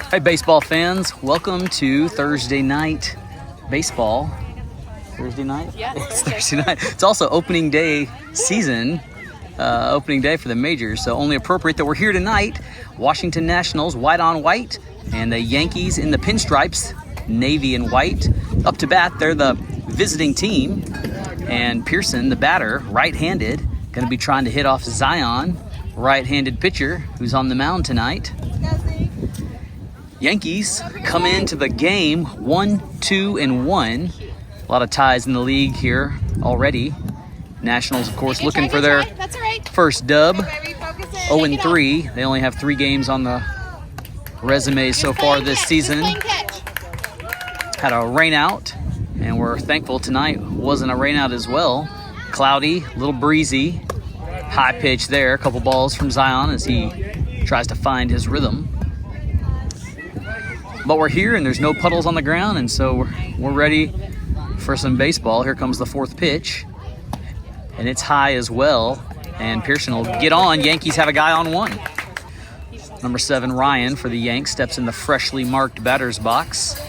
Hey, baseball fans, welcome to Thursday night baseball. Thursday night? Yeah, it's Thursday night. It's also opening day season, opening day for the majors, so only appropriate that we're here tonight. Washington Nationals, white on white, and the Yankees in the pinstripes, navy and white. Up to bat, they're the visiting team, and Pearson, the batter, right-handed, going to be trying to hit off Zion, right-handed pitcher, who's on the mound tonight. Yankees come into the game 1-2-1. A lot of ties in the league here already. Nationals, of course, looking for their first dub. 0-3. They only have 3 games on the resume so far this season. Had a rain out, and we're thankful tonight wasn't a rain out as well. Cloudy, a little breezy. High pitch there. A couple balls from Zion as he tries to find his rhythm. But we're here and there's no puddles on the ground, and so we're ready for some baseball. Here comes the 4th pitch, and it's high as well, and Pearson will get on. Yankees have a guy on 1. Number 7, Ryan, for the Yanks, steps in the freshly marked batter's box,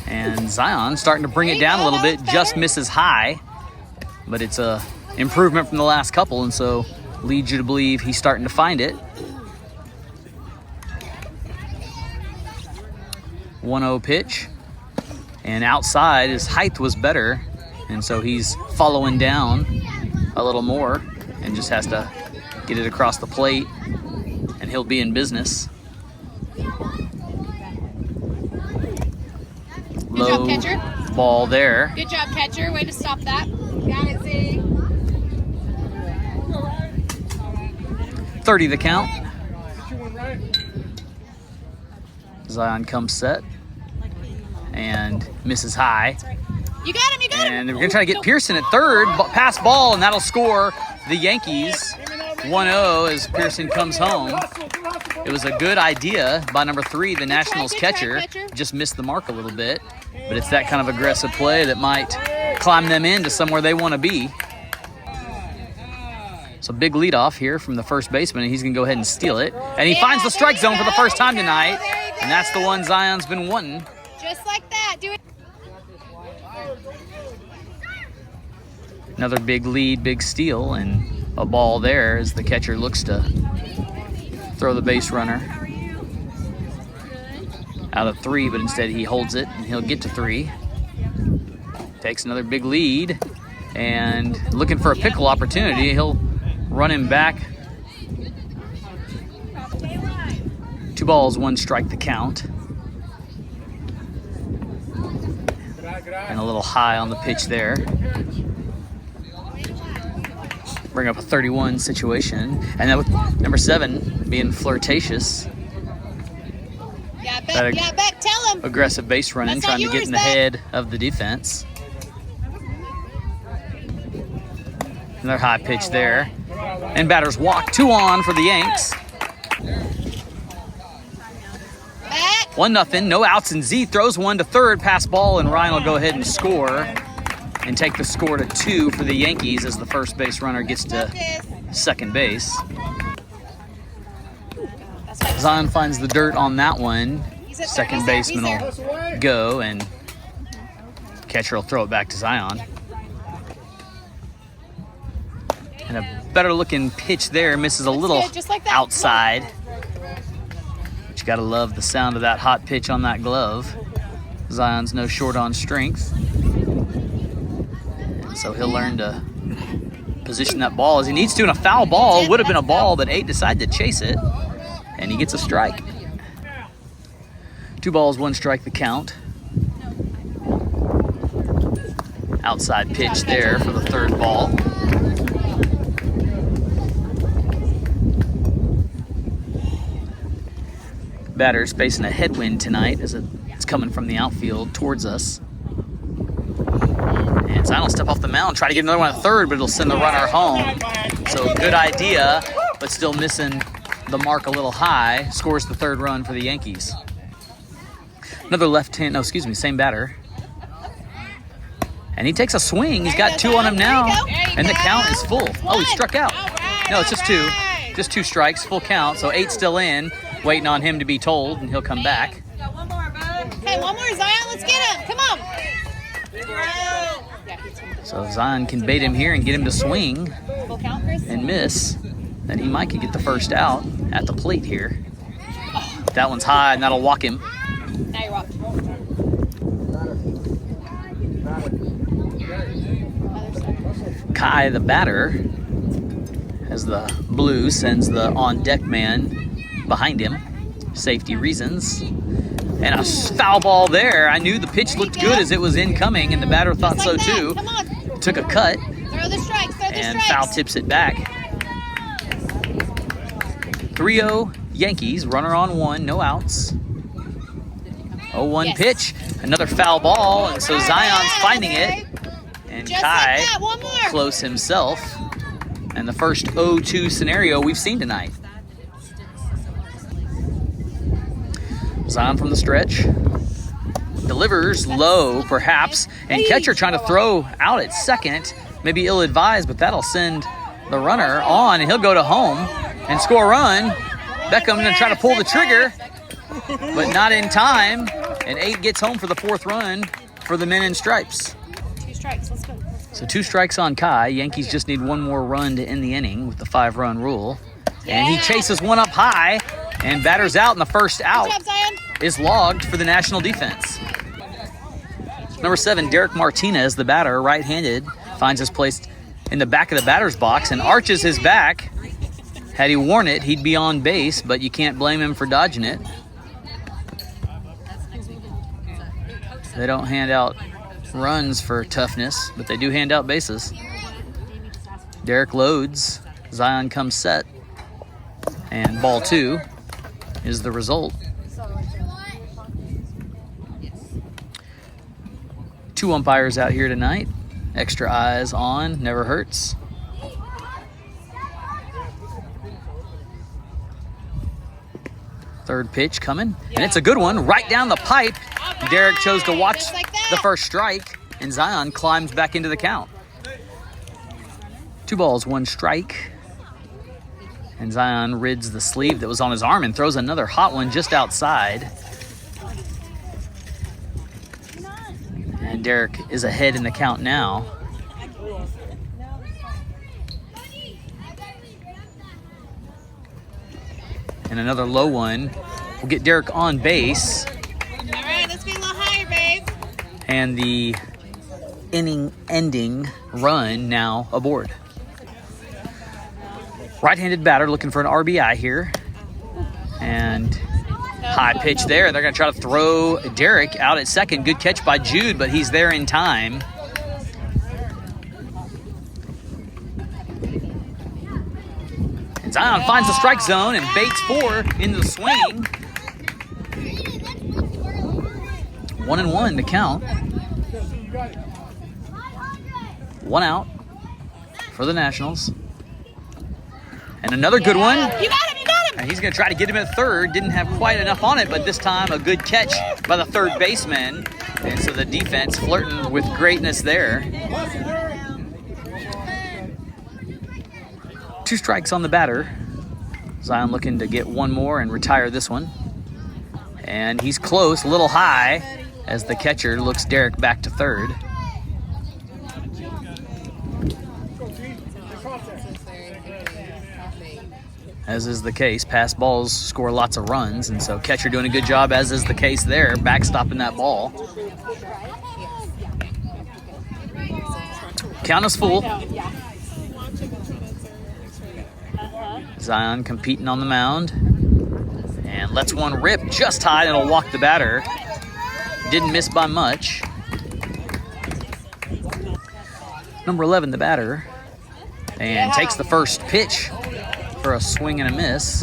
and Zion starting to bring it down a little bit, just misses high, but it's a improvement from the last couple, and so leads you to believe he's starting to find it. 1-0 pitch, and outside his height was better, and so he's following down a little more and just has to get it across the plate, and he'll be in business. Low Good job, catcher. Ball there. Good job, catcher. Way to stop that. Got it, Z. 30 the count. Zion comes set and misses high. You got him, you got him. And we're going to try to get Pearson at third. Pass ball, and that'll score the Yankees 1-0 as Pearson comes home. It was a good idea by number 3, the Nationals catcher. Just missed the mark a little bit. But it's that kind of aggressive play that might climb them into somewhere they want to be. So big leadoff here from the first baseman, and he's going to go ahead and steal it. And he finds the strike zone for the first time tonight. And that's the one Zion's been wanting. Just like that. Do it. Another big lead, big steal, and a ball there as the catcher looks to throw the base runner out of 3, but instead he holds it, and he'll get to 3. Takes another big lead, and looking for a pickle opportunity. He'll run him back. 2 balls, 1 strike the count. And a little high on the pitch there. Bring up a 31 situation. And then with number 7 being flirtatious. Yeah, bet. Tell him. Aggressive base running, trying to get in the head of the defense. Another high pitch there. And batters walk. 2 on for the Yanks. 1-0, no outs, and Z throws one to third, pass ball, and Ryan will go ahead and score and take the score to 2 for the Yankees as the first base runner gets to second base. Zion finds the dirt on that one. Second baseman will go, and catcher will throw it back to Zion. And a better looking pitch there, misses a little outside. But you gotta love the sound of that hot pitch on that glove. Zion's no short on strength. And so he'll learn to position that ball as he needs to, and a foul ball would have been a ball, but 8 decided to chase it, and he gets a strike. 2 balls, 1 strike the count. Outside pitch there for the 3rd ball. Batter's facing a headwind tonight as it's coming from the outfield towards us. And Zion will step off the mound, try to get another one at third, but it'll send the runner home. So good idea, but still missing the mark a little high. Scores the 3rd run for the Yankees. Another same batter. And he takes a swing. He's got 2 on him now, and the count is full. Oh, he struck out. No, it's just 2. Just 2 strikes, full count, so 8 still in. waiting on him to be told, and he'll come back. Got one more, bud. Hey, one more, Zion. Let's get him. Come on. So if Zion can bait him here and get him to swing and miss, then he might could get the first out at the plate here. That one's high, and that'll walk him. Now you're walking. Kai, the batter, as the blue sends the on-deck man behind him. Safety reasons. And a foul ball there. I knew the pitch looked good as it was incoming, and the batter thought so too. Took a cut and foul tips it back. 3-0 Yankees, runner on one, no outs. 0-1 pitch, another foul ball, and so Zion's finding it. And Kai close himself. And the first 0-2 scenario we've seen tonight. Zion from the stretch. Delivers low, perhaps. And catcher trying to throw out at second. Maybe ill-advised, but that'll send the runner on, and he'll go to home and score a run. Beckham going to try to pull the trigger, but not in time. And 8 gets home for the 4th run for the men in stripes. 2 strikes, let's go. So 2 strikes on Kai. Yankees just need 1 more run to end the inning with the 5-run rule. And he chases one up high and batters out, and the first out is logged for the national defense. Number 7, Derek Martinez, the batter, right-handed, finds his place in the back of the batter's box and arches his back. Had he worn it, he'd be on base, but you can't blame him for dodging it. They don't hand out runs for toughness, but they do hand out bases. Derek loads. Zion comes set. And ball 2 is the result. 2 umpires out here tonight. Extra eyes on, never hurts. Third pitch coming, and it's a good one, right down the pipe. Derek chose to watch the first strike, and Zion climbs back into the count. 2 balls, 1 strike. And Zion rids the sleeve that was on his arm and throws another hot one just outside. And Derek is ahead in the count now. And another low one will get Derek on base. All right, let's be a little higher, babe. And the inning-ending run now aboard. Right-handed batter looking for an RBI here. And high pitch there. They're going to try to throw Derek out at second. Good catch by Jude, but he's there in time. And Zion finds the strike zone and baits 4 into the swing. 1-1 to count. 1 out for the Nationals. And another good one. You got him, you got him. And he's going to try to get him at third. Didn't have quite enough on it, but this time a good catch by the third baseman. And so the defense flirting with greatness there. 2 strikes on the batter. Zion looking to get 1 more and retire this one. And he's close, a little high, as the catcher looks Derek back to third. As is the case, pass balls score lots of runs, and so catcher doing a good job, as is the case there, backstopping that ball. Count is full. Zion competing on the mound, and lets one rip just high, and it'll walk the batter. Didn't miss by much. Number 11, the batter, and takes the first pitch for a swing and a miss.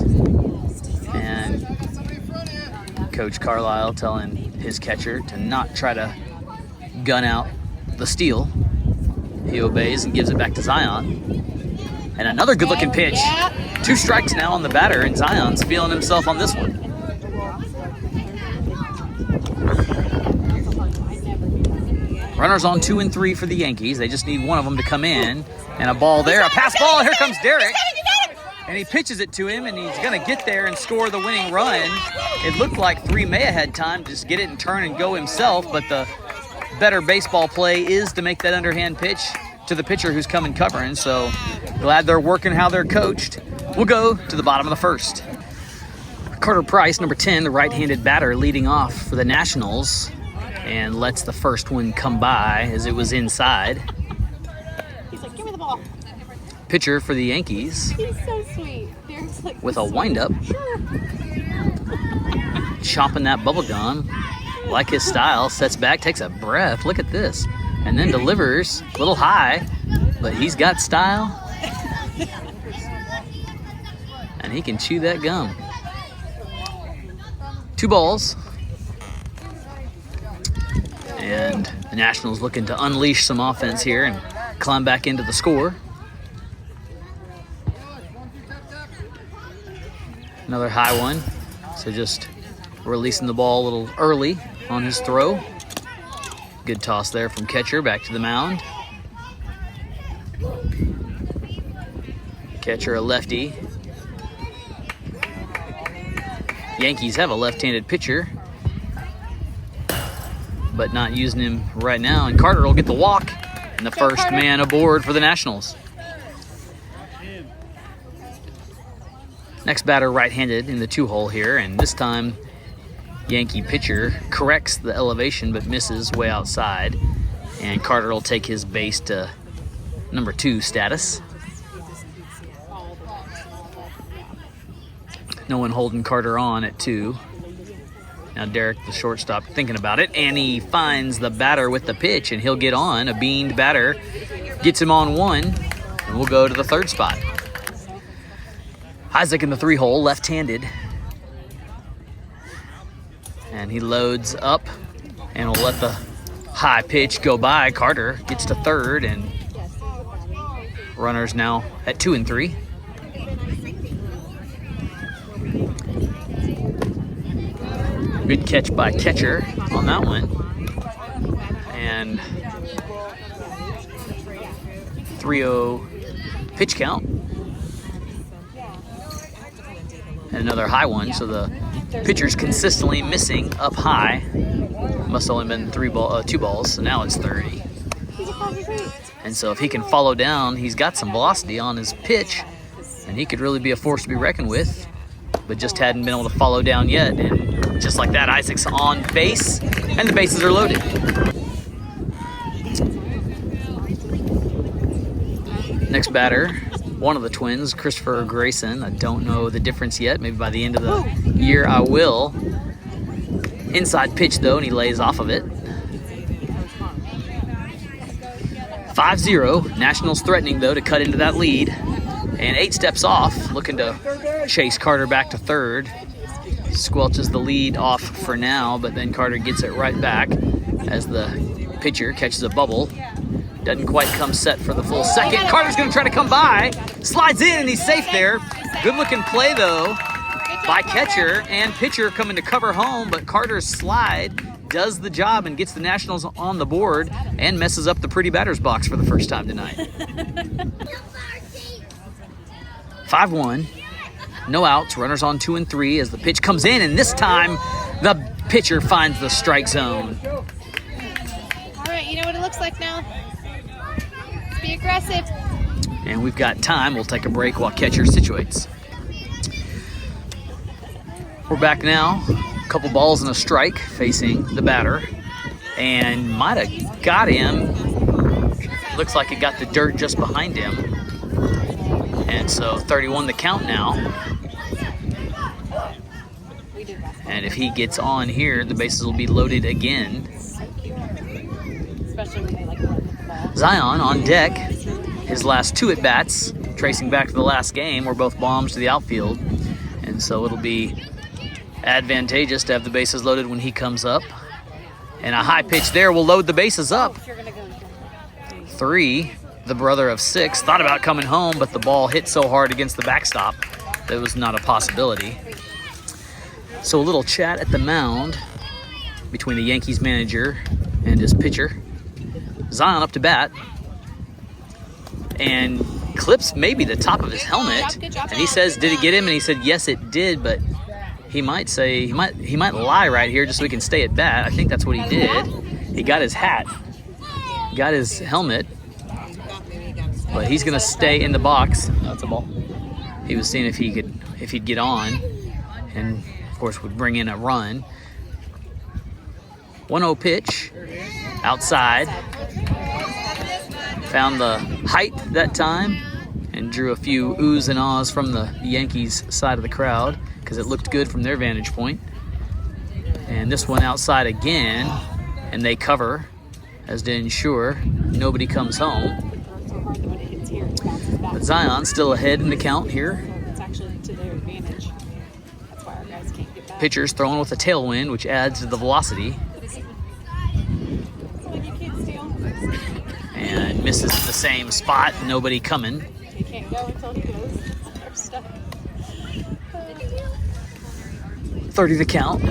And Coach Carlisle telling his catcher to not try to gun out the steal. He obeys and gives it back to Zion. And another good-looking pitch. 2 strikes now on the batter, and Zion's feeling himself on this one. Runners on 2 and 3 for the Yankees. They just need one of them to come in. And a ball there, a pass ball, and here comes Derek. And he pitches it to him, and he's going to get there and score the winning run. It looked like 3 may have had time to just get it and turn and go himself, but the better baseball play is to make that underhand pitch to the pitcher who's coming covering. So glad they're working how they're coached. We'll go to the bottom of the first. Carter Price, number 10, the right-handed batter, leading off for the Nationals, and lets the first one come by as it was inside. He's like, give me the ball. Pitcher for the Yankees. He's so sweet. Like, with a windup. Sure. Chomping that bubble gum. Like his style. Sets back, takes a breath. Look at this. And then delivers. A little high, but he's got style. And he can chew that gum. 2 balls. And the Nationals looking to unleash some offense here and climb back into the score. Another high one. So just releasing the ball a little early on his throw. Good toss there from catcher back to the mound. Catcher a lefty. Yankees have a left-handed pitcher, but not using him right now. And Carter will get the walk and the first man aboard for the Nationals. Next batter right-handed in the 2-hole here, and this time Yankee pitcher corrects the elevation but misses way outside. And Carter will take his base to number 2 status. No one holding Carter on at 2. Now Derek, the shortstop, thinking about it, and he finds the batter with the pitch, and he'll get on. A beaned batter gets him on 1, and we'll go to the 3rd spot. Isaac in the 3-hole, left-handed. And he loads up and will let the high pitch go by. Carter gets to 3rd, and runners now at 2 and 3. Good catch by catcher on that one. And 3-0 pitch count. And another high one, so the pitcher's consistently missing up high. Must only been 2 balls, so now it's 30. And so if he can follow down, he's got some velocity on his pitch, and he could really be a force to be reckoned with, but just hadn't been able to follow down yet. And just like that, Isaac's on base, and the bases are loaded. Next batter, one of the twins, Christopher Grayson. I don't know the difference yet. Maybe by the end of the year I will. Inside pitch, though, and he lays off of it. 5-0. Nationals threatening, though, to cut into that lead. And 8 steps off, looking to chase Carter back to 3rd. Squelches the lead off for now, but then Carter gets it right back as the pitcher catches a bubble. Doesn't quite come set for the full second. Carter's going to try to come by. Slides in, and he's safe there. Good-looking play, though, by catcher and pitcher coming to cover home, but Carter's slide does the job and gets the Nationals on the board and messes up the pretty batter's box for the first time tonight. 5-1. No outs. Runners on 2 and 3 as the pitch comes in, and this time the pitcher finds the strike zone. All right, you know what it looks like now. Be aggressive. And we've got time. We'll take a break while catcher situates. We're back now. A couple balls and a strike facing the batter. And might have got him. Looks like it got the dirt just behind him. And so 31 the count now. And if he gets on here, the bases will be loaded again. Especially when they like Zion on deck. His last 2 at-bats, tracing back to the last game, were both bombs to the outfield. And so it'll be advantageous to have the bases loaded when he comes up. And a high pitch there will load the bases up. 3, the brother of 6, thought about coming home, but the ball hit so hard against the backstop that it was not a possibility. So a little chat at the mound between the Yankees manager and his pitcher. Zion up to bat. And clips maybe the top of his helmet. Good job. And he says, did it get him? And he said, yes, it did, but he might say, he might lie right here just so he can stay at bat. I think that's what he did. He got his hat, got his helmet, but he's gonna stay in the box. That's a ball. He was seeing if he'd get on, and of course would bring in a run. 1-0 pitch, outside. Found the height that time and drew a few oohs and ahs from the Yankees side of the crowd because it looked good from their vantage point. And this one outside again, and they cover, as to ensure nobody comes home. But Zion's still ahead in the count here. It's actually to their advantage. That's why our guys can't get back. Pitcher's throwing with a tailwind, which adds to the velocity. And misses the same spot, nobody coming. He can't go until he goes. They're stuck. 30 the count.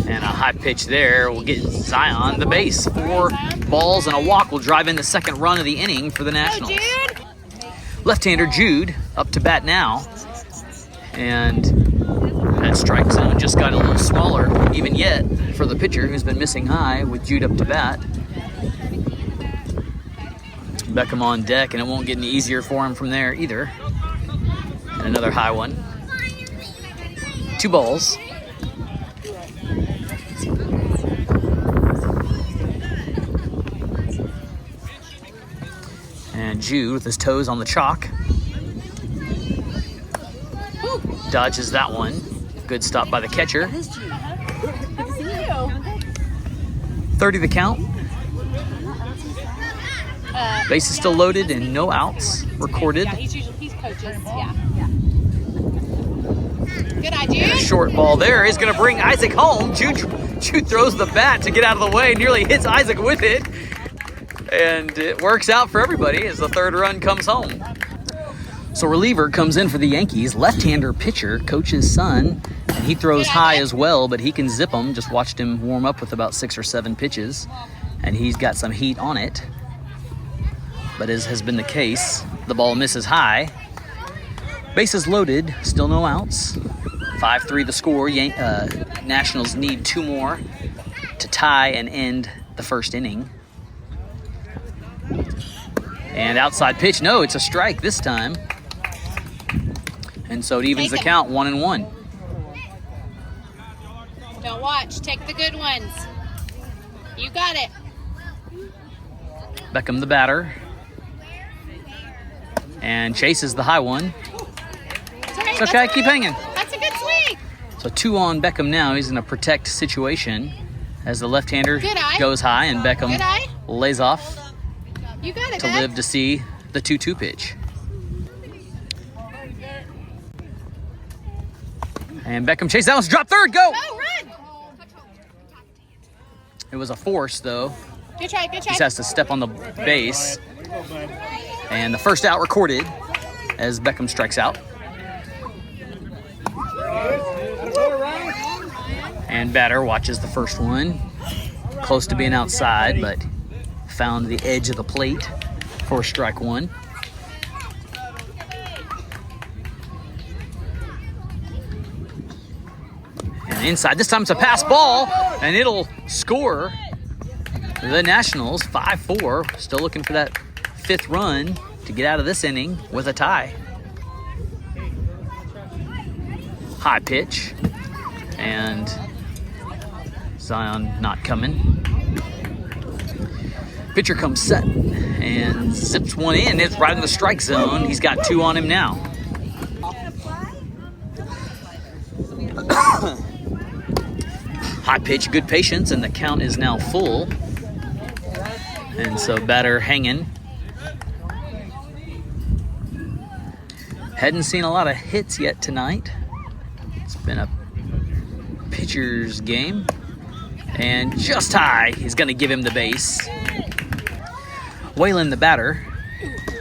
And a high pitch there will get Zion the base. 4 balls and a walk will drive in the second run of the inning for the Nationals. Left-hander Jude up to bat now. And that strike zone just got a little smaller even yet for the pitcher who's been missing high with Jude up to bat. Beckham on deck, and it won't get any easier for him from there either. And another high one. 2 balls. And Jude with his toes on the chalk. Dodges that one. Good stop by the catcher. 30 the count. Base is still loaded and no outs recorded. Yeah, he's coaches. Yeah. Good idea. And a short ball there is going to bring Isaac home. Jude throws the bat to get out of the way, nearly hits Isaac with it. And it works out for everybody as the third run comes home. So reliever comes in for the Yankees. Left-hander pitcher, coach's son. And he throws high as well, but he can zip them. Just watched him warm up with about 6 or 7 pitches. And he's got some heat on it. But as has been the case, the ball misses high. Bases loaded, still no outs. 5-3 the score. Nationals need 2 more to tie and end the first inning. And outside pitch, no, it's a strike this time. And so it evens the count, 1-1. Don't watch, take the good ones. You got it. Beckham the batter. And chases the high one. It's okay, keep hanging. That's a good swing. So 2 on Beckham now. He's in a protect situation as the left-hander goes high and Beckham lays off You got it, to live to see the 2-2 pitch. And Beckham chases that one, drop third, go! Oh, run! It was a force though. Good try, good try. Just has to step on the base. And the first out recorded as Beckham strikes out. And batter watches the first one. Close to being outside, but found the edge of the plate for strike 1. And inside, this time it's a pass ball, and it'll score the Nationals 5-4. Still looking for that 5th run to get out of this inning with a tie. High pitch, and Zion not coming. Pitcher comes set and zips one in. It's right in the strike zone. He's got 2 on him now. High pitch, good patience, and the count is now full. And so batter hanging. Hadn't seen a lot of hits yet tonight. It's been a pitcher's game. And just high is going to give him the base. Whalen the batter.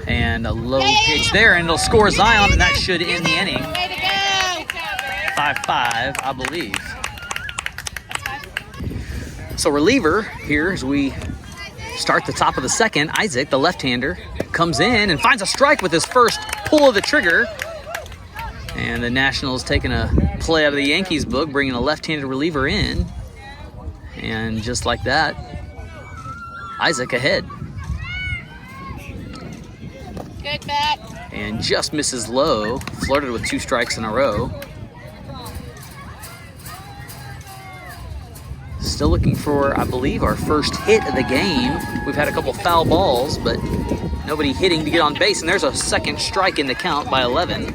And a low pitch there, and it'll score Zion, and that should end the inning. Way to go! 5-5, I believe. So reliever here as we start the top of the second. Isaac, the left-hander, comes in and finds a strike with his first pull of the trigger. And the Nationals taking a play out of the Yankees book, bringing a left-handed reliever in. And just like that, Isaac ahead. Good bat. And just misses low, flirted with 2 strikes in a row. Still looking for, I believe, our first hit of the game. We've had a couple foul balls, but nobody hitting to get on base. And there's a second strike in the count by 11.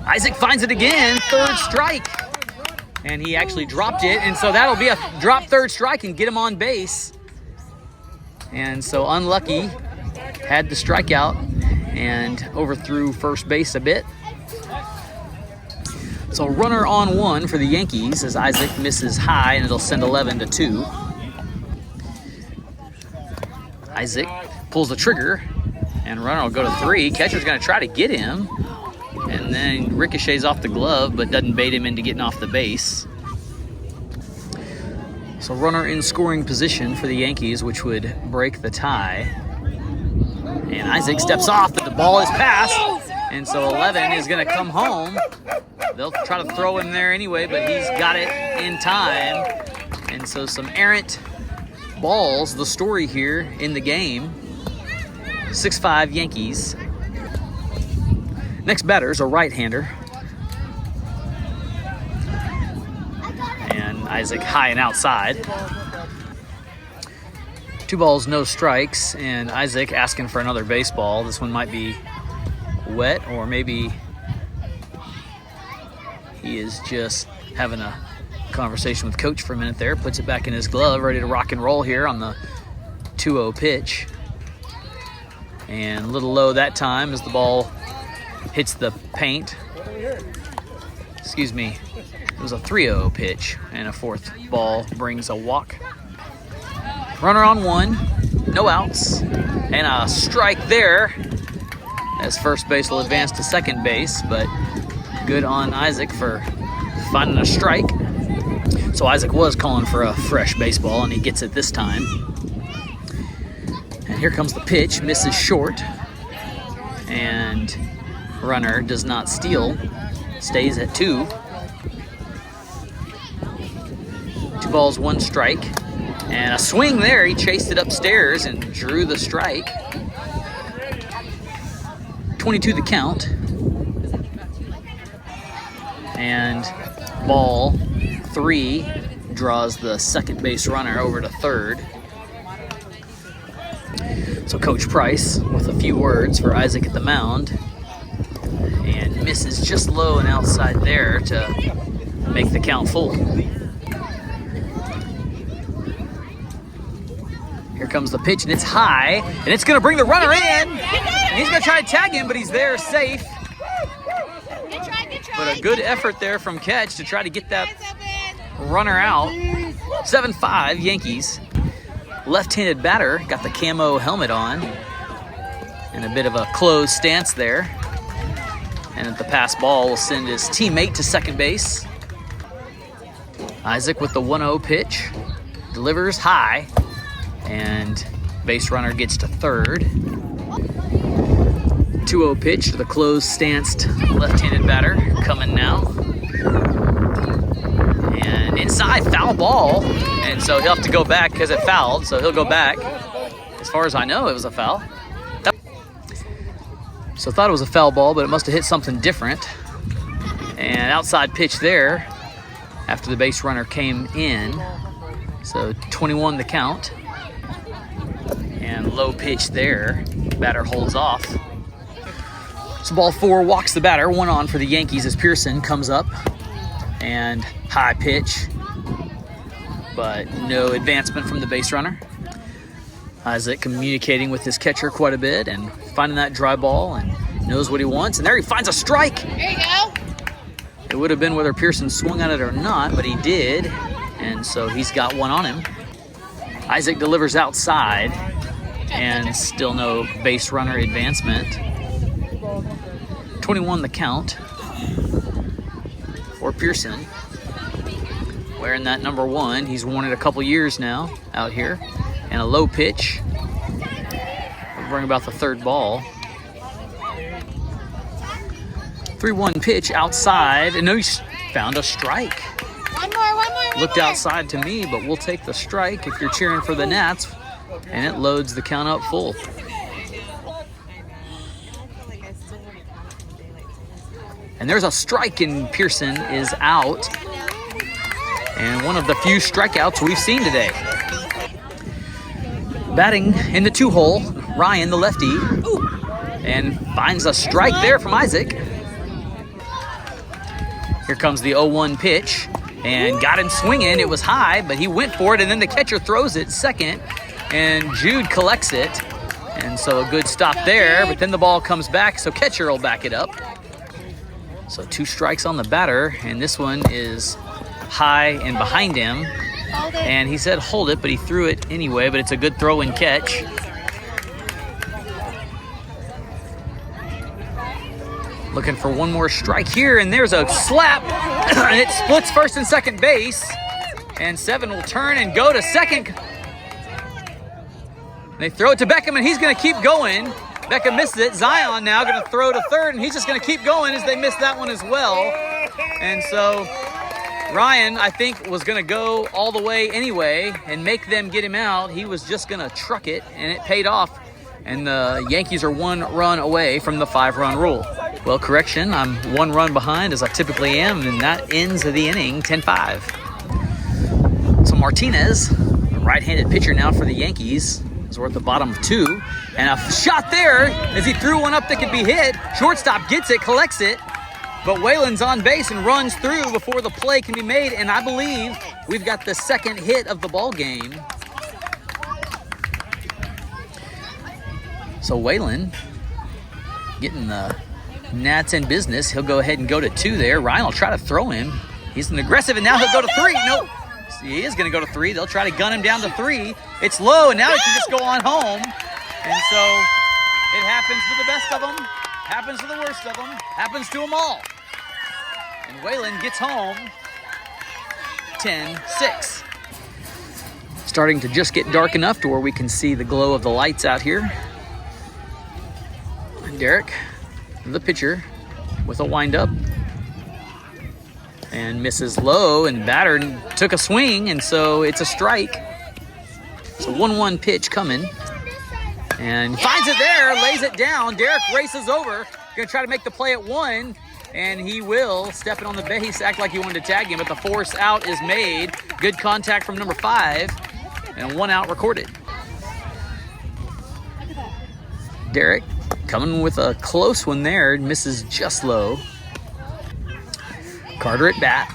Isaac finds it again, third strike. And he actually dropped it, and so that'll be a drop third strike and get him on base. And so unlucky, had the strikeout and overthrew first base a bit. So runner on 1 for the Yankees as Isaac misses high, and it'll send 11 to 2. Isaac pulls the trigger, and runner will go to 3. Catcher's going to try to get him, and then ricochets off the glove, but doesn't bait him into getting off the base. So runner in scoring position for the Yankees, which would break the tie. And Isaac steps off, but the ball is passed, and so 11 is going to come home. They'll try to throw him there anyway, but he's got it in time. And so some errant balls, the story here in the game. 6-5 Yankees. Next batter is a right-hander. And Isaac high and outside. 2 balls, no strikes, and Isaac asking for another baseball. This one might be wet, or maybe he is just having a conversation with coach for a minute there. Puts it back in his glove, ready to rock and roll here on the 2-0 pitch. And a little low that time as the ball hits the paint. Excuse me, it was a 3-0 pitch, and a 4th ball brings a walk. Runner on 1, no outs, and a strike there as first base will advance to second base, but good on Isaac for finding a strike. So Isaac was calling for a fresh baseball, and he gets it this time. And here comes the pitch, misses short, and runner does not steal, stays at 2. 2 balls, 1 strike, and a swing there. He chased it upstairs and drew the strike. 22 the count. And ball 3 draws the second base runner over to third. So Coach Price with a few words for Isaac at the mound, and misses just low and outside there to make the count full. Here comes the pitch, and it's high, and it's going to bring the runner in. And he's going to try to tag him, but he's there safe. But a good effort there from Catch to try to get that runner out. 7-5 Yankees. Left-handed batter, got the camo helmet on, and a bit of a closed stance there. And at the pass ball will send his teammate to second base. Isaac with the 1-0 pitch, delivers high, and base runner gets to third. 2-0 pitch to the closed stanced left-handed batter, coming now. And inside, foul ball, and so he'll have to go back because it fouled, so he'll go back. As far as I know, it was a foul. So thought it was a foul ball, but it must have hit something different. And outside pitch there after the base runner came in. So 21 the count. And low pitch there. Batter holds off. So ball 4 walks the batter. 1 on for the Yankees as Pearson comes up. And high pitch, but no advancement from the base runner. Isaac communicating with his catcher quite a bit and finding that dry ball and knows what he wants. And there he finds a strike. There you go. It would have been whether Pearson swung at it or not, but he did. And so he's got 1 on him. Isaac delivers outside and still no base runner advancement. 21 the count for Pearson. wearing that number 1. He's worn it a couple years now out here. And a low pitch. We'll bring about the 3rd ball. 3-1 pitch outside. And no, he's found a strike. One more. Looked outside to me, but we'll take the strike if you're cheering for the Nats. And it loads the count up full. And there's a strike, and Pearson is out. And one of the few strikeouts we've seen today. Batting in the 2-hole, Ryan, the lefty, and finds a strike there from Isaac. Here comes the 0-1 pitch, and got him swinging. It was high, but he went for it, and then the catcher throws it second, and Jude collects it. And so a good stop there, but then the ball comes back, so catcher will back it up. So 2 strikes on the batter, and this one is high and behind him. And he said hold it, but he threw it anyway, but it's a good throw and catch. Looking for one more strike here, and there's a slap, and it splits first and second base. And 7 will turn and go to second. They throw it to Beckham, and he's going to keep going. Beckham misses it. Zion now going to throw to third, and he's just going to keep going as they miss that one as well. And so Ryan, I think, was going to go all the way anyway and make them get him out. He was just going to truck it, and it paid off. And the Yankees are 1 run away from the 5-run rule. Well, correction, I'm 1 run behind as I typically am, and that ends the inning 10-5. So Martinez, a right-handed pitcher now for the Yankees, is we're at the bottom of 2. And a shot there as he threw one up that could be hit. Shortstop gets it, collects it. But Whalen's on base and runs through before the play can be made. And I believe we've got the second hit of the ball game. So Whalen getting the Nats in business. He'll go ahead and go to 2 there. Ryan will try to throw him. He's an aggressive, and now he'll go to 3. Nope. He is going to go to 3. They'll try to gun him down to 3. It's low, and now he can just go on home. And so it happens to the best of them, happens to the worst of them, happens to them all. And Whalen gets home 10-6. Starting to just get dark enough to where we can see the glow of the lights out here. And Derek, the pitcher, with a windup. And misses low, and batter took a swing, and so it's a strike. So 1-1 pitch coming. And finds it there, lays it down. Derek races over, gonna try to make the play at 1, and he will, stepping on the base, act like he wanted to tag him, but the force out is made. Good contact from number 5, and 1 out recorded. Derek coming with a close one there, misses just low. Carter at bat,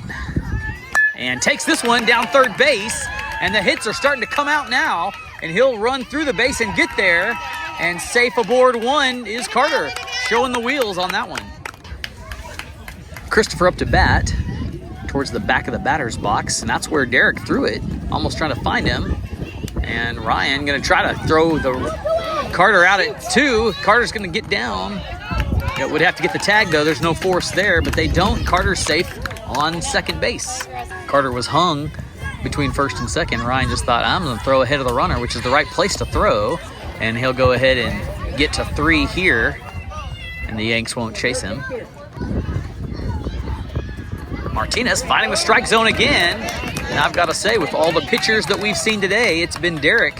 and takes this one down third base, and the hits are starting to come out now, and he'll run through the base and get there, and safe aboard 1 is Carter, showing the wheels on that one. Christopher up to bat towards the back of the batter's box, and that's where Derek threw it, almost trying to find him, and Ryan gonna try to throw the Carter out at 2. Carter's gonna get down. It would have to get the tag, though. There's no force there, but they don't. Carter's safe on second base. Carter was hung between first and second. Ryan just thought, I'm going to throw ahead of the runner, which is the right place to throw, and he'll go ahead and get to 3 here, and the Yanks won't chase him. Martinez finding the strike zone again, and I've got to say, with all the pitchers that we've seen today, it's been Derek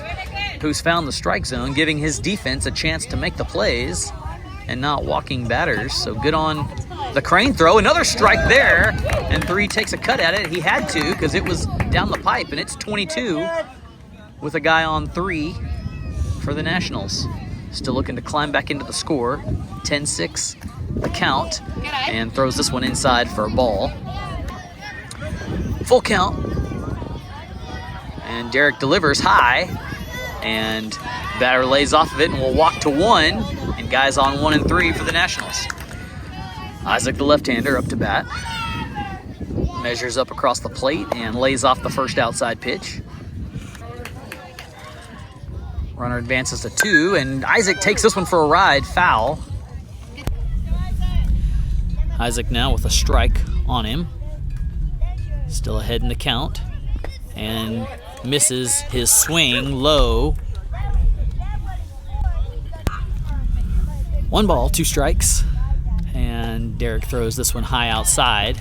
who's found the strike zone, giving his defense a chance to make the plays and not walking batters. So good on the crane throw. Another strike there, and 3 takes a cut at it. He had to because it was down the pipe, and it's 22 with a guy on 3 for the Nationals. Still looking to climb back into the score. 10-6 the count, and throws this one inside for a ball. Full count, and Derek delivers high, and batter lays off of it and will walk to 1. And guys on 1 and 3 for the Nationals. Isaac, the left-hander, up to bat. Measures up across the plate and lays off the first outside pitch. Runner advances to 2, and Isaac takes this one for a ride. Foul. Isaac now with a strike on him. Still ahead in the count. And misses his swing low. 1 ball, 2 strikes. And Derek throws this one high outside.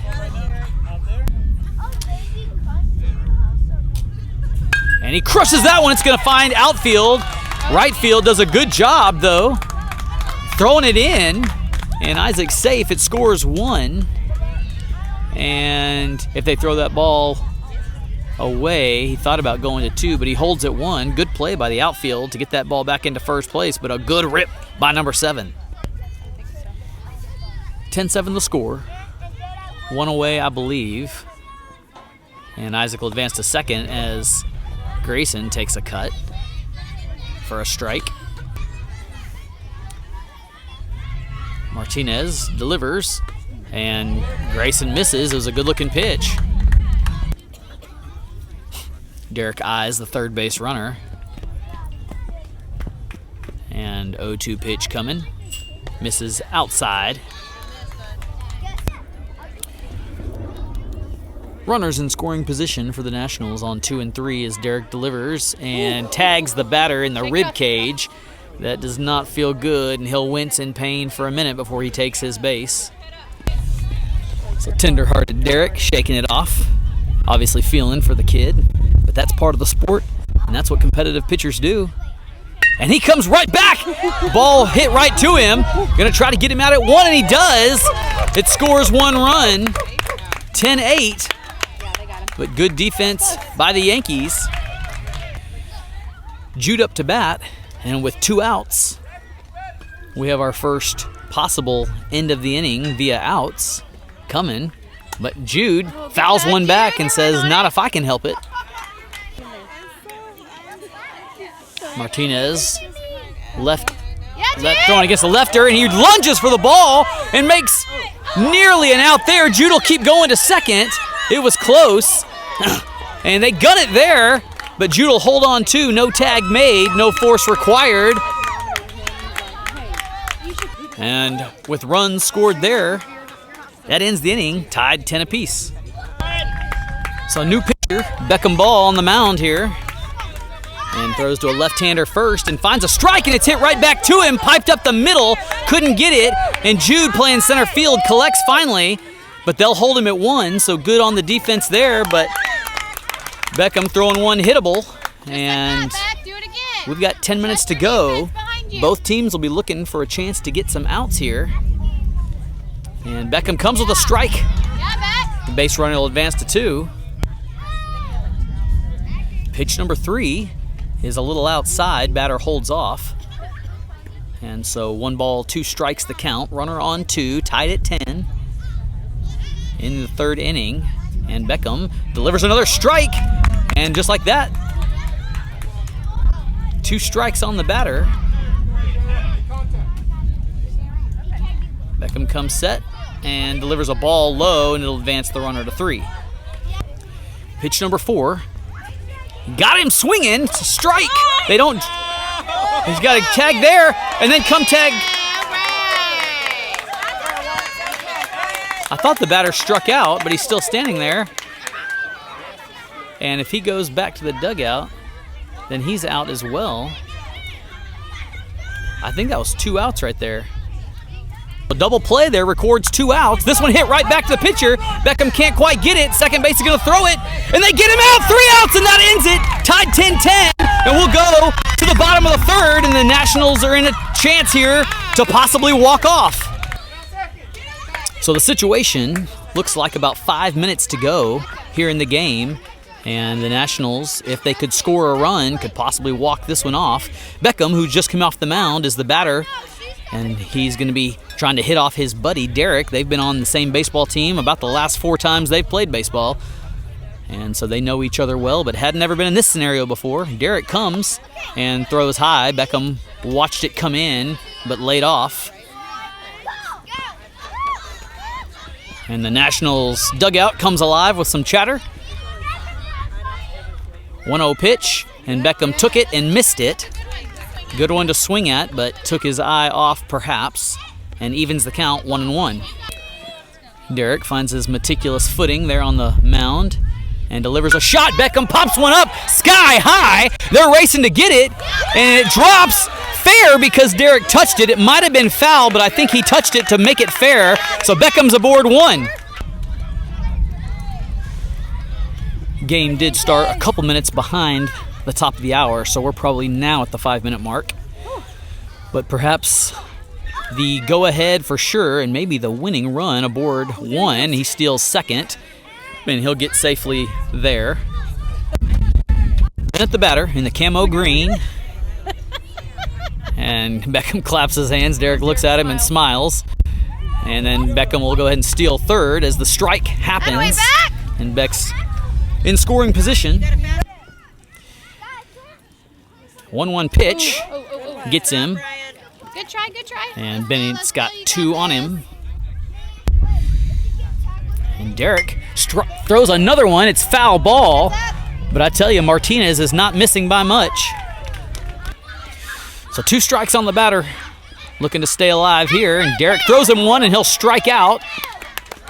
And he crushes that one. It's going to find outfield. Right field does a good job, though, throwing it in. And Isaac's safe. It scores 1. And if they throw that ball away, he thought about going to 2, but he holds it 1. Good play by the outfield to get that ball back into first place, but a good rip by number 7. 10-7 the score. 1 away, I believe. And Isaac will advance to second as Grayson takes a cut for a strike. Martinez delivers, and Grayson misses. It was a good-looking pitch. Derek eyes the third base runner. And 0-2 pitch coming. Misses outside. Runners in scoring position for the Nationals on 2 and 3 as Derek delivers and tags the batter in the rib cage. That does not feel good, and he'll wince in pain for a minute before he takes his base. So tender-hearted Derek shaking it off, obviously feeling for the kid, but that's part of the sport, and that's what competitive pitchers do. And he comes right back. Ball hit right to him. Gonna try to get him out at 1, and he does. It scores 1 run, 10-8. But good defense by the Yankees. Jude up to bat, and with 2 outs, we have our first possible end of the inning via outs coming. But Jude fouls one back and says, "Not if I can help it." Martinez left throwing against the lefter, and he lunges for the ball and makes nearly an out there. Jude will keep going to second. It was close, and they gun it there, but Jude will hold on to. No tag made, no force required. And with runs scored there, that ends the inning, tied 10 apiece. So new pitcher, Beckham Ball on the mound here. And throws to a left-hander first and finds a strike, and it's hit right back to him. Piped up the middle, couldn't get it. And Jude playing center field collects finally, but they'll hold him at 1, so good on the defense there. But Beckham throwing one hittable, and we've got 10 minutes to go. Both teams will be looking for a chance to get some outs here. And Beckham comes with a strike. The base runner will advance to 2. Pitch number 3 is a little outside. Batter holds off. And so 1 ball, 2 strikes the count. Runner on 2, tied at 10 in the 3rd inning. And Beckham delivers another strike. And just like that, 2 strikes on the batter. Beckham comes set and delivers a ball low, and it'll advance the runner to 3. Pitch number 4. Got him swinging. It's a strike. They don't. He's got a tag there, and then come tag. I thought the batter struck out, but he's still standing there. And if he goes back to the dugout, then he's out as well. I think that was 2 outs right there. A double play there records 2 outs. This one hit right back to the pitcher. Beckham can't quite get it. Second base is going to throw it, and they get him out. 3 outs, and that ends it. Tied 10-10, and we'll go to the bottom of the 3rd, and the Nationals are in a chance here to possibly walk off. So the situation looks like about 5 minutes to go here in the game, and the Nationals, if they could score a run, could possibly walk this one off. Beckham, who just came off the mound, is the batter, and he's going to be trying to hit off his buddy, Derek. They've been on the same baseball team about the last 4 times they've played baseball. And so they know each other well, but had never been in this scenario before. Derek comes and throws high. Beckham watched it come in, but laid off. And the Nationals dugout comes alive with some chatter. 1-0 pitch, and Beckham took it and missed it. Good one to swing at, but took his eye off perhaps, and evens the count 1-1. Derek finds his meticulous footing there on the mound and delivers a shot. Beckham pops one up sky high. They're racing to get it, and it drops fair because Derek touched it. It might have been foul, but I think he touched it to make it fair. So Beckham's aboard 1. Game did start a couple minutes behind the top of the hour, so we're probably now at the 5-minute mark. But perhaps the go-ahead for sure, and maybe the winning run aboard 1. He steals second, and he'll get safely there. Then at the batter in the camo green, and Beckham claps his hands. Derek looks at him and smiles, and then Beckham will go ahead and steal third as the strike happens, and Beck's in scoring position. 1-1 pitch gets him. Good try, good try. And Bennett's got 2 on him. And Derek throws another one. It's foul ball. But I tell you, Martinez is not missing by much. So 2 strikes on the batter, looking to stay alive here. And Derek throws him one, and he'll strike out.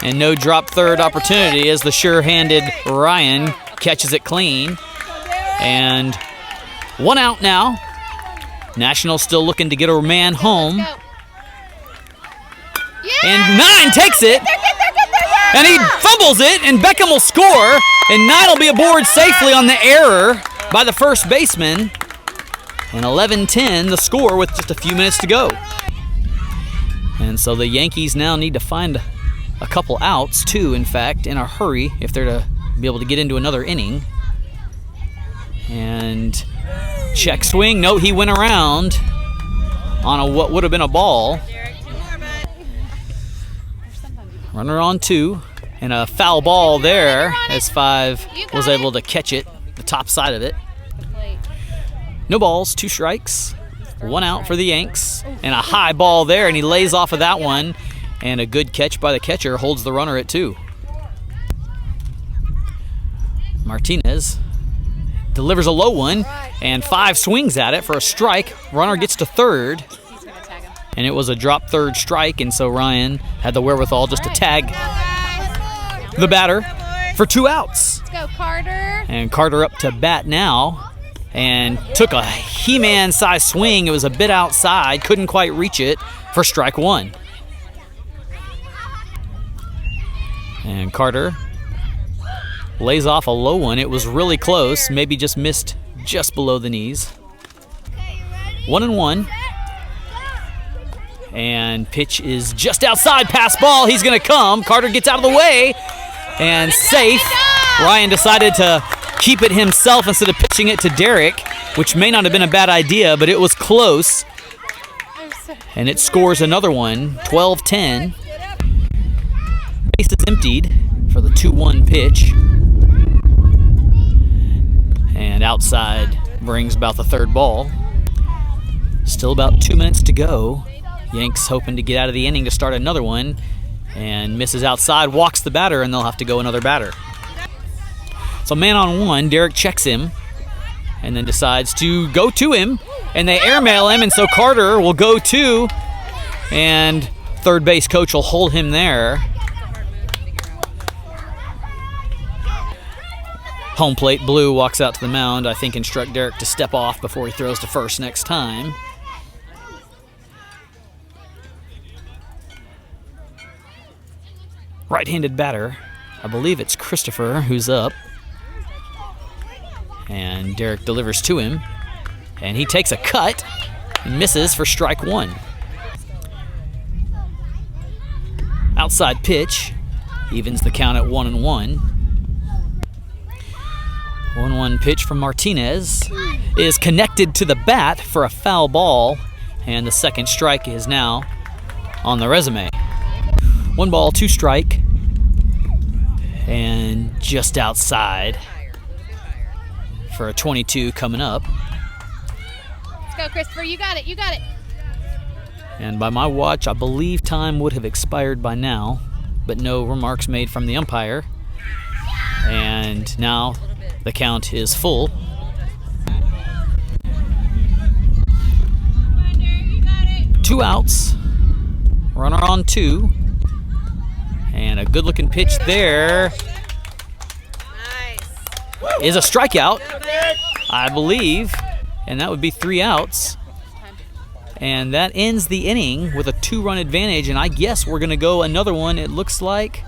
And no drop third opportunity as the sure-handed Ryan catches it clean. And 1 out now. Nationals still looking to get a man home. And 9 takes it. And he fumbles it, and Beckham will score. And 9 will be aboard safely on the error by the first baseman. And 11-10 the score with just a few minutes to go. And so the Yankees now need to find a couple outs, 2 in fact, in a hurry if they're to be able to get into another inning. And check swing. No, he went around on what would have been a ball. Runner on 2, and a foul ball there as 5 was able to catch it, the top side of it. No balls, 2 strikes, 1 out for the Yanks, and a high ball there, and he lays off of that one, and a good catch by the catcher holds the runner at 2. Martinez delivers a low one, and 5 swings at it for a strike. Runner gets to third, and it was a drop third strike, and so Ryan had the wherewithal just to tag the batter for 2 outs. Let's go, Carter. And Carter up to bat now, and took a He-Man size swing. It was a bit outside, couldn't quite reach it for strike 1. And Carter lays off a low one. It was really close, maybe just missed just below the knees. 1-1. And pitch is just outside, pass ball. He's going to come. Carter gets out of the way and safe. Ryan decided to keep it himself instead of pitching it to Derek, which may not have been a bad idea, but it was close. And it scores another one, 12-10. Bases emptied for the 2-1 pitch. And outside brings about the third ball. Still about 2 minutes to go. Yanks hoping to get out of the inning to start another one, and misses outside, walks the batter, and they'll have to go another batter. So man on 1, Derek checks him, and then decides to go to him, and they airmail him, and so Carter will go to, and third base coach will hold him there. Home plate Blue walks out to the mound, I think instruct Derek to step off before he throws to first next time. Right-handed batter, I believe it's Christopher who's up. And Derek delivers to him, and he takes a cut and misses for strike 1. Outside pitch evens the count at 1-1. 1-1 pitch from Martinez is connected to the bat for a foul ball, and the second strike is now on the resume. 1 ball, 2 strike, and just outside for a 22 coming up. Let's go, Christopher. You got it. You got it. And by my watch, I believe time would have expired by now, but no remarks made from the umpire. And now the count is full. Two outs. Runner on 2. And a good-looking pitch there is a strikeout, I believe. And that would be 3 outs. And that ends the inning with a 2-run advantage. And I guess we're going to go another one, it looks like.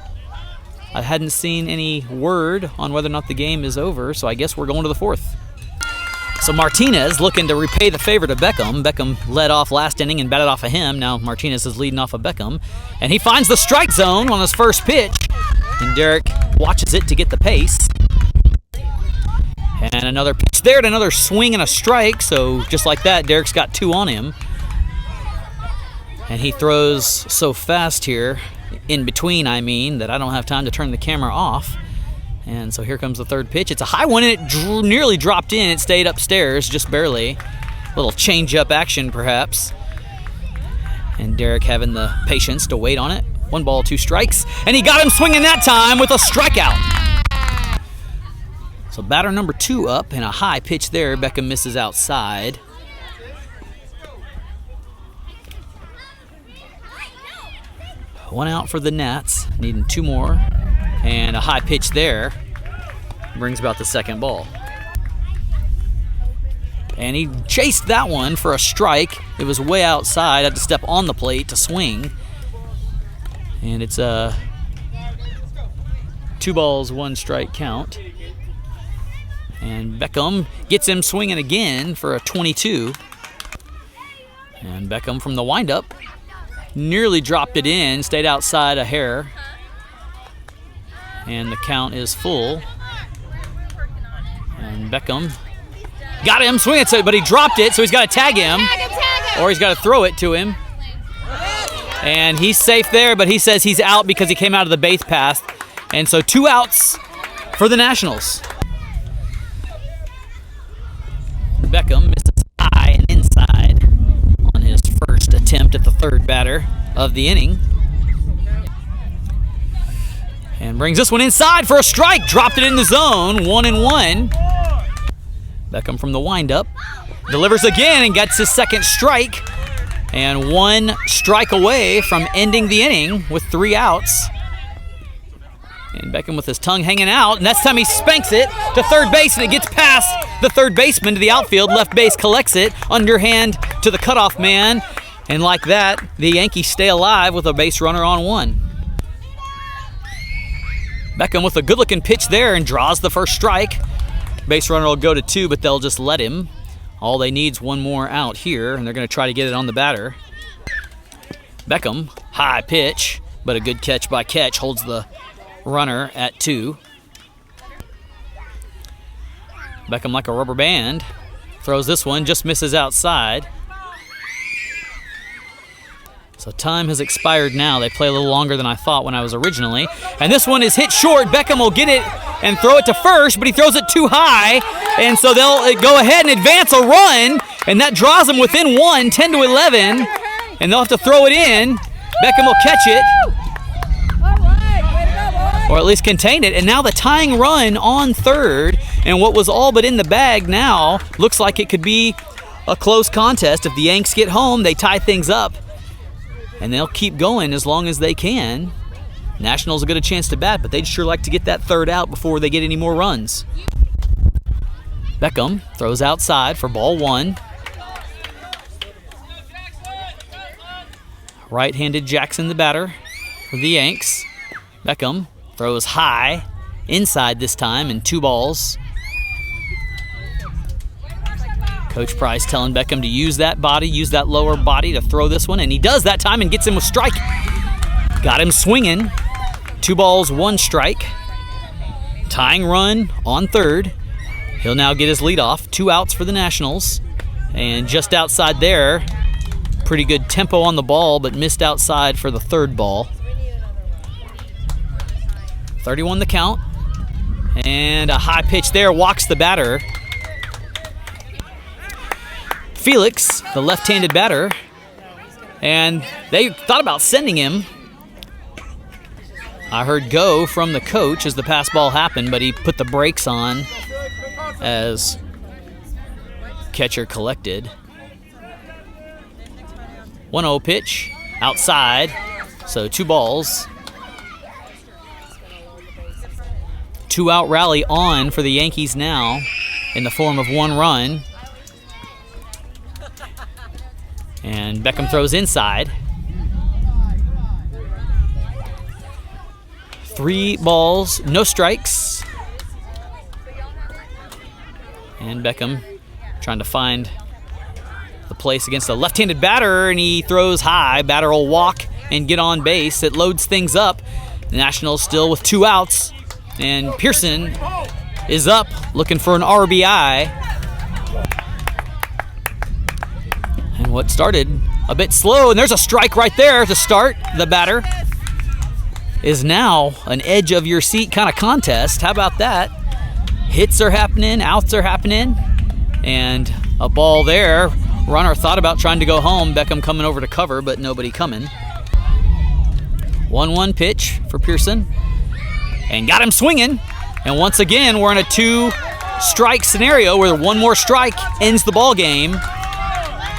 I hadn't seen any word on whether or not the game is over, so I guess we're going to the 4th. So Martinez looking to repay the favor to Beckham. Beckham led off last inning and batted off of him. Now Martinez is leading off of Beckham. And he finds the strike zone on his first pitch. And Derek watches it to get the pace. And another pitch there and another swing and a strike. So just like that, Derek's got 2 on him. And he throws so fast here, in between I mean, that I don't have time to turn the camera off. And so here comes the 3rd pitch. It's a high one and it nearly dropped in. It stayed upstairs, just barely. A little change-up action perhaps. And Derek having the patience to wait on it. 1 ball, 2 strikes. And he got him swinging that time with a strikeout. So batter number 2 up and a high pitch there. Beckham misses outside. One out for the Nats, needing 2 more. And a high pitch there brings about the 2nd ball. And he chased that one for a strike. It was way outside, had to step on the plate to swing. And it's a 2 balls, 1 strike count. And Beckham gets him swinging again for a 22. And Beckham from the windup nearly dropped it in, stayed outside a hair. And the count is full. And Beckham got him swinging, but he dropped it, so he's got to tag him. Or he's got to throw it to him. And he's safe there, but he says he's out because he came out of the base path. And so 2 outs for the Nationals. Beckham misses high and inside on his first attempt at the 3rd batter of the inning. And brings this one inside for a strike. Dropped it in the zone, 1-1. Beckham from the windup delivers again and gets his 2nd strike. And 1 strike away from ending the inning with 3 outs. And Beckham with his tongue hanging out, and that's time he spanks it to 3rd base, and it gets past the 3rd baseman to the outfield. Left base collects it, underhand to the cutoff man, and like that, the Yankees stay alive with a base runner on 1. Beckham with a good-looking pitch there and draws the 1st strike. Base runner will go to 2, but they'll just let him. All they need is 1 more out here, and they're going to try to get it on the batter. Beckham, high pitch, but a good catch by Catch holds the runner at 2. Beckham like a rubber band. Throws this one, just misses outside. So time has expired now. They play a little longer than I thought when I was originally. And this one is hit short. Beckham will get it and throw it to first, but he throws it too high. And so they'll go ahead and advance a run, and that draws them within 1, 10-11. And they'll have to throw it in. Beckham will catch it. Or at least contain it. And now the tying run on 3rd, and what was all but in the bag now looks like it could be a close contest. If the Yanks get home, they tie things up, and they'll keep going as long as they can. Nationals will get a chance to bat, but they'd sure like to get that 3rd out before they get any more runs. Beckham throws outside for ball 1. Right-handed Jackson the batter for the Yanks. Beckham throws high, inside this time, and 2 balls. Coach Price telling Beckham to use that body, use that lower body to throw this one, and he does that time and gets him with strike. Got him swinging. 2 balls, 1 strike. Tying run on 3rd. He'll now get his leadoff. 2 outs for the Nationals. And just outside there, pretty good tempo on the ball, but missed outside for the 3rd ball. 31 the count. And a high pitch there walks the batter. Felix, the left-handed batter. And they thought about sending him. I heard go from the coach as the pass ball happened, but he put the brakes on as catcher collected. 1-0 pitch outside, so 2 balls. 2-out rally on for the Yankees now in the form of 1 run. And Beckham throws inside. 3 balls, no strikes. And Beckham trying to find the place against a left-handed batter, and he throws high. Batter will walk and get on base. It loads things up. The Nationals still with 2 outs, and Pearson is up looking for an RBI. And what started a bit slow, and there's a strike right there to start. The batter is now an edge of your seat kind of contest. How about that? Hits are happening, outs are happening, and a ball there. Runner thought about trying to go home. Beckham coming over to cover, but nobody coming. 1-1 pitch for Pearson, and got him swinging. And once again, we're in a 2-strike scenario where 1 more strike ends the ball game.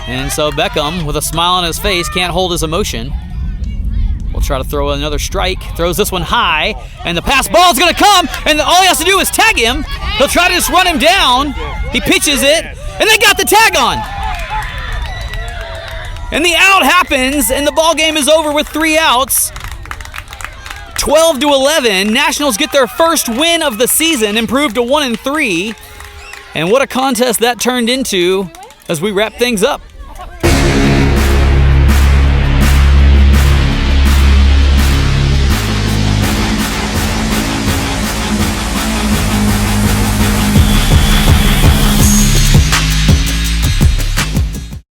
And so Beckham, with a smile on his face, can't hold his emotion. We'll try to throw another strike. Throws this one high, and the pass ball is going to come, and all he has to do is tag him. He'll try to just run him down. He pitches it, and they got the tag on. And the out happens, and the ball game is over with 3 outs. 12-11. Nationals get their first win of the season, improved to 1-3. And what a contest that turned into as we wrap things up.